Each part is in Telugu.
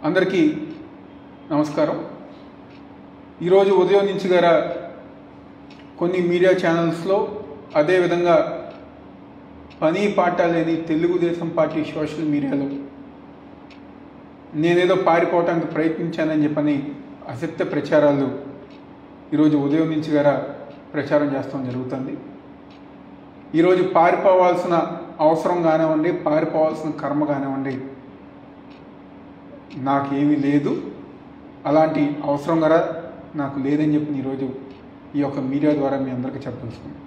అందరికీ నమస్కారం. ఈరోజు ఉదయం నుంచి గారా కొన్ని మీడియా ఛానల్స్లో అదేవిధంగా పని పాట లేని తెలుగుదేశం పార్టీ సోషల్ మీడియాలో నేనేదో పారిపోవటానికి ప్రయత్నించానని చెప్పని అసత్య ప్రచారాలు ఈరోజు ఉదయం నుంచి గారా ప్రచారం చేస్తాం జరుగుతుంది. ఈరోజు పారిపోవాల్సిన అవసరం కానివ్వండి, పారిపోవాల్సిన కర్మ కానివ్వండి నాకేమీ లేదు, అలాంటి అవసరం కూడా నాకు లేదని చెప్పి ఈరోజు ఈ యొక్క మీడియా ద్వారా మీ అందరికీ చెప్పదలుచుకున్నాను.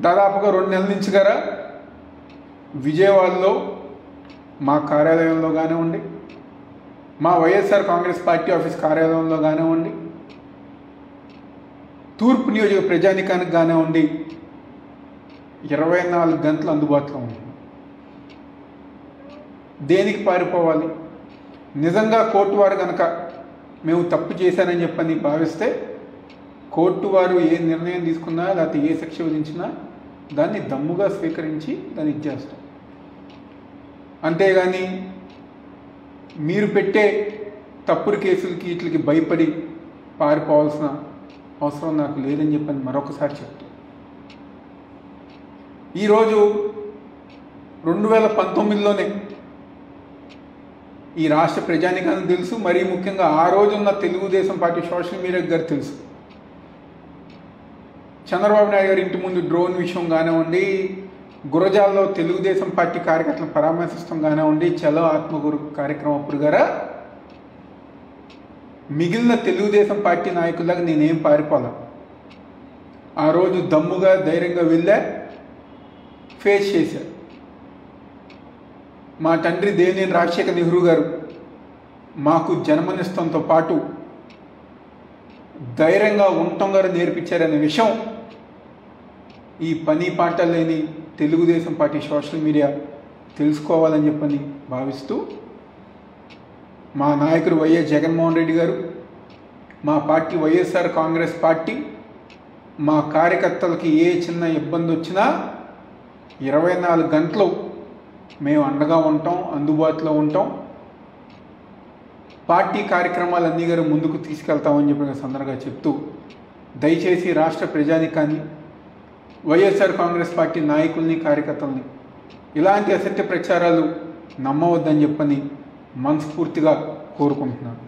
దాదాపుగా 2 నెలల నుంచి గారా విజయవాడలో మా కార్యాలయంలో కానివ్వండి, మా వైఎస్ఆర్ కాంగ్రెస్ పార్టీ ఆఫీస్ కార్యాలయంలో కానివ్వండి, తూర్పు నియోజక ప్రజానికానికి కానివ్వండి 24 గంటలు అందుబాటులో ఉంది. దేనికి పారిపోవాలి? నిజంగా కోర్టు వారు కనుక మేము తప్పు చేశానని చెప్పని భావిస్తే కోర్టు వారు ఏ నిర్ణయం తీసుకున్నా లేకపోతే ఏ శిక్ష విధించినా దాన్ని దమ్ముగా స్వీకరించి దాన్ని ఇచ్చేస్తాం. అంతేగాని మీరు పెట్టే తప్పుడు కేసులకి వీటికి భయపడి పారిపోవాల్సిన అవసరం నాకు లేదని చెప్పని మరొకసారి చెప్తాను. ఈరోజు 2019లోనే ఈ రాష్ట్ర ప్రజానికానికి తెలుసు, మరీ ముఖ్యంగా ఆ రోజున్న తెలుగుదేశం పార్టీ సోషల్ మీడియాకి గారు తెలుసు. చంద్రబాబు నాయుడు గారి ఇంటి ముందు డ్రోన్ విషయం కానివ్వండి, గురజాల్లో తెలుగుదేశం పార్టీ కార్యకర్తలను పరామర్శిస్తాం కానివ్వండి, చలో ఆత్మగురు కార్యక్రమం అప్పుడు గారా మిగిలిన తెలుగుదేశం పార్టీ నాయకులకు నేనేం పారిపోలా. ఆ రోజు దమ్ముగా ధైర్యంగా వెళ్ళా, ఫేస్ చేశా. మా తండ్రి దేవినేని రాజశేఖర నెహ్రూ గారు మాకు జన్మనిస్తంతో పాటు ధైర్యంగా ఉండటం గారు నేర్పించారనే విషయం ఈ పని పాట లేని తెలుగుదేశం పార్టీ సోషల్ మీడియా తెలుసుకోవాలని చెప్పని భావిస్తూ మా నాయకుడు వైఎస్ జగన్మోహన్ రెడ్డి గారు, మా పార్టీ వైఎస్ఆర్ కాంగ్రెస్ పార్టీ మా కార్యకర్తలకి ఏ చిన్న ఇబ్బంది వచ్చినా 24 గంటలు మేము అండగా ఉంటాం, అందుబాటులో ఉంటాం, పార్టీ కార్యక్రమాలన్నీ గారు ముందుకు తీసుకెళ్తామని చెప్పిన సందర్భంగా చెప్తూ దయచేసి రాష్ట్ర ప్రజానికాన్ని, వైఎస్ఆర్ కాంగ్రెస్ పార్టీ నాయకుల్ని, కార్యకర్తల్ని ఇలాంటి అసత్య ప్రచారాలు నమ్మవద్దని చెప్పని మనస్ఫూర్తిగా కోరుకుంటున్నాను.